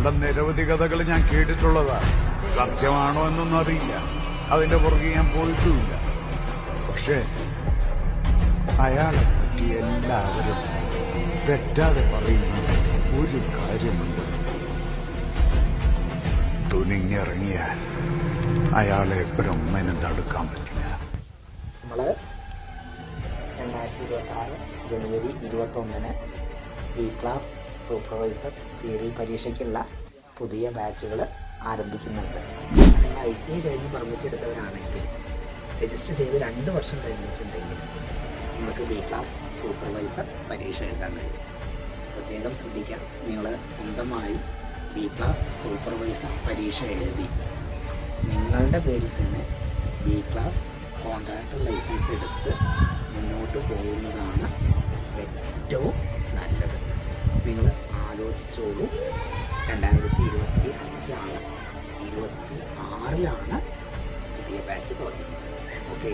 അയാളുടെ നിരവധി കഥകൾ ഞാൻ കേട്ടിട്ടുള്ളതാണ്. സത്യമാണോ എന്നൊന്നും അറിയില്ല, അതിന്റെ പുറകെ ഞാൻ പോയിട്ടുമില്ല. പക്ഷേ അയാളെ പറ്റി എല്ലാവരും തെറ്റാതെ പറയുന്ന ഒരു കാര്യമുണ്ട്. തുനിഞ്ഞിറങ്ങിയാൽ അയാളെ ബ്രഹ്മന് തടുക്കാൻ പറ്റില്ല. നമ്മള് 2026 ജനുവരി 21 ബി ക്ലാസ് സൂപ്പർവൈസർ തിയറി പരീക്ഷയ്ക്കുള്ള പുതിയ ബാച്ചുകൾ ആരംഭിക്കുന്നുണ്ട്. ITI കഴിഞ്ഞ് പെർമിറ്റ് എടുത്തവരാണെങ്കിൽ രജിസ്റ്റർ ചെയ്ത് 2 വർഷം കഴിഞ്ഞിട്ടുണ്ടെങ്കിൽ നിങ്ങൾക്ക് ബി ക്ലാസ് സൂപ്പർവൈസർ പരീക്ഷ എഴുതാൻ കഴിയും. പ്രത്യേകം ശ്രദ്ധിക്കാം, നിങ്ങൾ സ്വന്തമായി ബി ക്ലാസ് സൂപ്പർവൈസർ പരീക്ഷ എഴുതി നിങ്ങളുടെ പേരിൽ തന്നെ ബി ക്ലാസ് കോൺട്രാക്ടർ ലൈസൻസ് എടുത്ത് മുന്നോട്ട് പോകുന്നതാണ് ഏറ്റവും നല്ലത്. നിങ്ങൾ ആലോചിച്ചോളൂ. 2025 26 പുതിയ ബാച്ച് തുടങ്ങുന്നത്. ഓക്കെ.